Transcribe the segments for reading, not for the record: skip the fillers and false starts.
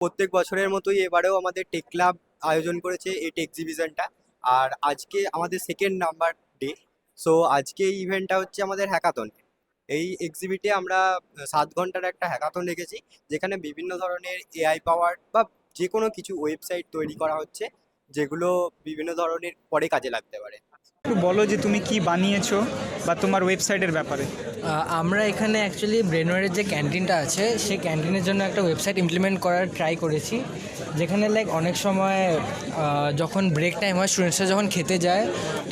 প্রত্যেক বছরের মতোই এবারেও আমাদের টেক ক্লাব আয়োজন করেছে এই টেক এক্সিবিশনটা। আর আজকে আমাদের সেকেন্ড নাম্বার ডে। সো আজকে এই ইভেন্টটা হচ্ছে আমাদের হ্যাকাথন। এই এক্সিবিটে আমরা 7 ঘন্টার একটা হ্যাকাথন রেখেছি, যেখানে বিভিন্ন ধরনের এআই পাওয়ার বা যে কোনো কিছু ওয়েবসাইট তৈরি করা হচ্ছে, যেগুলো বিভিন্ন ধরনের পরে কাজে লাগতে পারে। একটু বলো যে তুমি কি বানিয়েছো বা তোমার ওয়েবসাইটের ব্যাপারে। আমরা এখানে অ্যাকচুয়ালি ব্রেনওয়ারের যে ক্যান্টিনটা আছে সেই ক্যান্টিনের জন্য একটা ওয়েবসাইট ইমপ্লিমেন্ট করার ট্রাই করেছি, যেখানে অনেক সময় যখন ব্রেক টাইম হয়, স্টুডেন্টসরা যখন খেতে যায়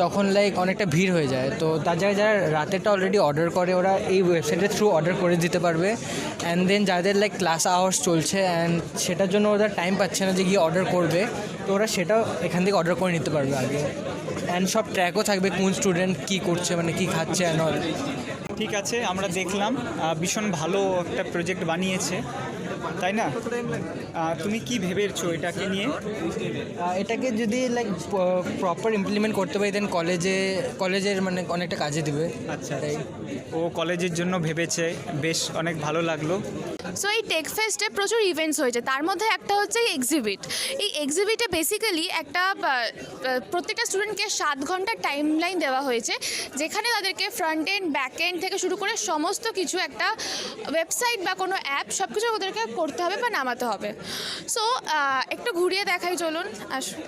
তখন অনেকটা ভিড় হয়ে যায়। তো তার জায়গায় যারা রাতেরটা অলরেডি অর্ডার করে ওরা এই ওয়েবসাইটের থ্রু অর্ডার করে দিতে পারবে। অ্যান্ড দেন যাদের ক্লাস আওয়ার্স চলছে অ্যান্ড সেটার জন্য ওরা টাইম পাচ্ছে না যে গিয়ে অর্ডার করবে, তো ওরা সেটাও এখান থেকে অর্ডার করে নিতে পারবে আগে। অ্যান্ড সব ট্র্যাকও থাকবে কোন স্টুডেন্ট কী করছে, কী খাচ্ছে অ্যান্ড অল। ঠিক আছে, আমরা দেখলাম ভীষণ ভালো একটা প্রজেক্ট বানিয়েছে, তাই না? তুমি কি ভেবেছো এটাকে নিয়ে? এটাকে যদি প্রপার ইমপ্লিমেন্ট করতে পারি দেন কলেজের অনেকটা কাজে দিবে। আচ্ছা, ও কলেজের জন্য ভেবেছে, বেশ অনেক ভালো লাগলো। সো এই টেক ফেস্টে প্রচুর ইভেন্টস হয়েছে, তার মধ্যে একটা হচ্ছে এক্সিবিট। এই এক্সিবিটে বেসিক্যালি একটা প্রত্যেকটা স্টুডেন্টকে 7 ঘন্টার টাইম লাইন দেওয়া হয়েছে, যেখানে তাদেরকে ফ্রন্ট এন্ড ব্যাক এন্ড থেকে শুরু করে সমস্ত কিছু, একটা ওয়েবসাইট বা কোনো অ্যাপ সব কিছু ওদেরকে করতে হবে বা নামাতে হবে। সো একটু ঘুরিয়ে দেখাই, চলুন আসুন।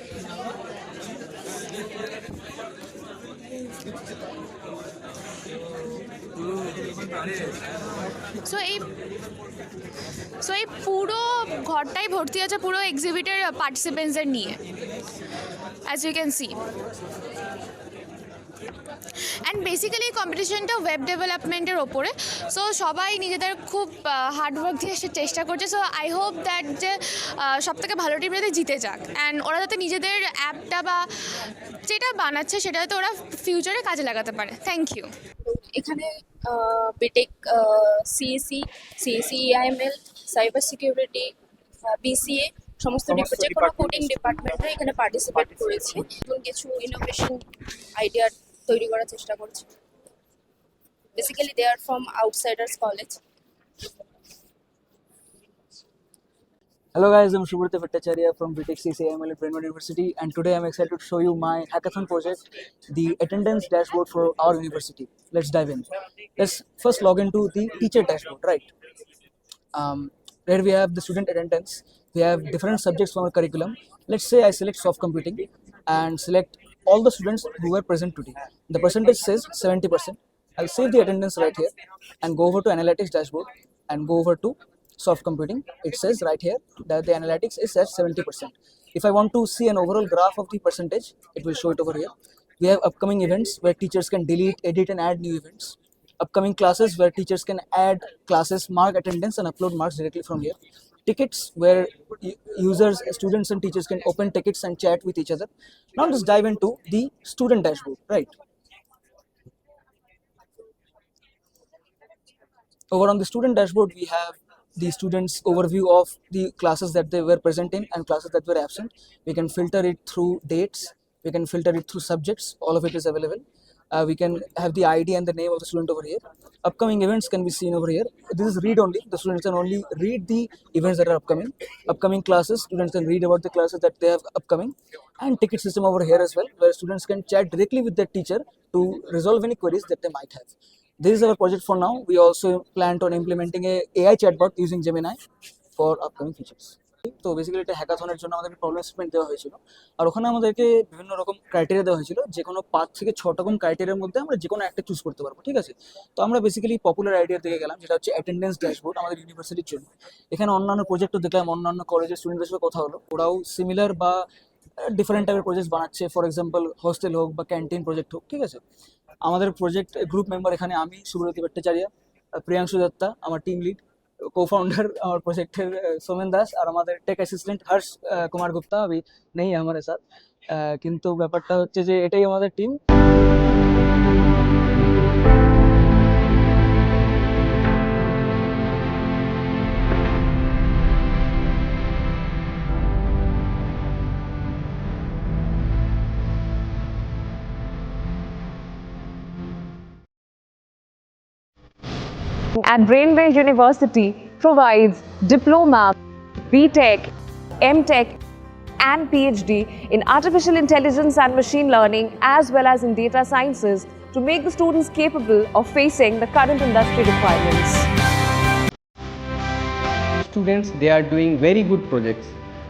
সো এই পুরো ঘরটাই ভর্তি আছে পুরো এক্সিবিটের পার্টিসিপেন্টসদের নিয়ে, as you can see. And basically এই কম্পিটিশনটা ওয়েব ডেভেলপমেন্টের ওপরে। সো সবাই নিজেদের খুব হার্ডওয়ার্ক দিয়ে চেষ্টা করছে। সো আই হোপ দ্যাট যে সবথেকে ভালো টিম যাতে জিতে যাক, অ্যান্ড ওরা যাতে নিজেদের অ্যাপটা বা যেটা বানাচ্ছে সেটা যাতে ওরা ফিউচারে কাজে লাগাতে পারে। Thank you. এখানে BTech, CSC, AIML, cyber security, BCA সমস্ত যে কোনো কোডিং ডিপার্টমেন্টরা এখানে পার্টিসিপেট করেছে এবং কিছু ইনোভেশন আইডিয়া তৈরি করার চেষ্টা করছে। Basically they are from outsiders college. Hello guys, I'm Shubhrata Bhattacharya from BTech CCIML at Brainwave University, and today I'm excited to show you my hackathon project, the attendance dashboard for our university. Let's dive in. Let's first log into the teacher dashboard, right? Where we have the student attendance, we have different subjects from our curriculum. Let's say I select soft computing and select all the students who were present today. The percentage says 70%. I'll save the attendance right here and go over to analytics dashboard and go over to soft computing. It says right here that the analytics is at 70%. If I want to see an overall graph of the percentage, it will show it over here. We have upcoming events where teachers can delete, edit and add new events. Upcoming classes where teachers can add classes, mark attendance and upload marks directly from here. Tickets where users, students and teachers can open tickets and chat with each other. Now let's dive into the student dashboard, right? Over on the student dashboard, we have the students overview of the classes that they were present in and classes that were absent. We can filter it through dates, we can filter it through subjects, all of it is available. We can have the ID and the name of the student over here. Upcoming events can be seen over here. This is read only, the students can only read the events that are upcoming. Upcoming classes, students can read about the classes that they have upcoming. And ticket system over here as well, where students can chat directly with their teacher to resolve any queries that they might have. This is our project for now. We also plan on implementing a AI chatbot using Gemini for upcoming features. তো basically এটা হ্যাকাথনের জন্য আমাদেরকে problem statement দেওয়া হয়েছিল, আর ওখানে আমাদেরকে বিভিন্ন রকম ক্রাইটেরিয়া দেওয়া হয়েছিল, যে কোনো 5 থেকে 6 রকম ক্রাইটেরিয়ার মধ্যে আমরা যে কোনো একটা চুজ করতে পারবো, ঠিক আছে? তো আমরা বেসিক্যালি পপুলার আইডিয়া থেকে গেলাম, যেটা হচ্ছে অ্যাটেন্ডেন্স ড্যাশবোর্ড আমাদের ইউনিভার্সিটির জন্য। এখানে অন্যান্য প্রজেক্টও দেখলাম, অন্যান্য কলেজের স্টুডেন্টদের সাথে কথা হলো, ওরাও সিমিলার বা ডিফারেন্ট টাইপের প্রজেক্ট বানাচ্ছে। ফর এক্সাম্পল হোস্টেল হোক বা ক্যান্টিন প্রজেক্ট হোক, ঠিক আছে? আমাদের প্রজেক্ট গ্রুপ মেম্বার এখানে আমি, শুভ্রতি ভট্টাচার্য, প্রিয়াংশু দত্তা আমার টিম লিড, co-founder আমার প্রজেক্টের সোমেন দাস, আর আমাদের টেক অ্যাসিস্ট্যান্ট হর্ষ কুমার গুপ্তা अभी नहीं है हमारे साथ। কিন্তু ব্যাপারটা হচ্ছে যে এটাই আমাদের team. And Brainwave University provides diploma, BTech, MTech, and PhD in artificial intelligence and machine learning, as well as in data sciences, to make the students capable of facing the current industry requirements. Students, they are doing very good projects.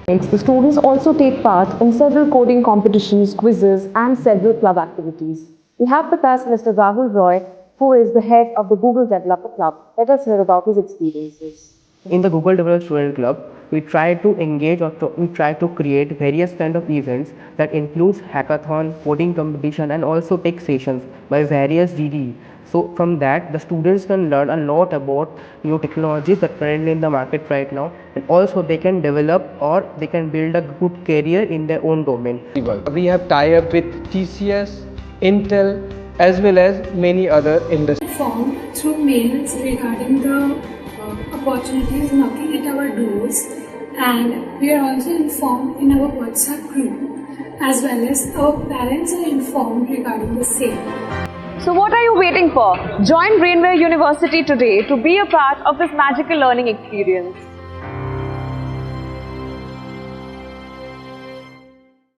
The students also take part in several coding competitions, quizzes, and several club activities. We have with us Mr. Rahul Roy, who is the head of the Google Developer Club. Let us hear about his experiences. In the Google Developer Student Club, we try to engage or we try to create various kind of events that includes hackathon, coding competition, and also tech sessions by various DD. So from that, the students can learn a lot about new technologies that are currently in the market right now, and also they can develop or they can build a good career in their own domain. We have tie-up with TCS, Intel, as well as many other industries. Informed through mails regarding the opportunities knocking at our doors, and we are also informed in our WhatsApp group, as well as our parents are informed regarding the same. So what are you waiting for? Join Brainware University today to be a part of this magical learning experience.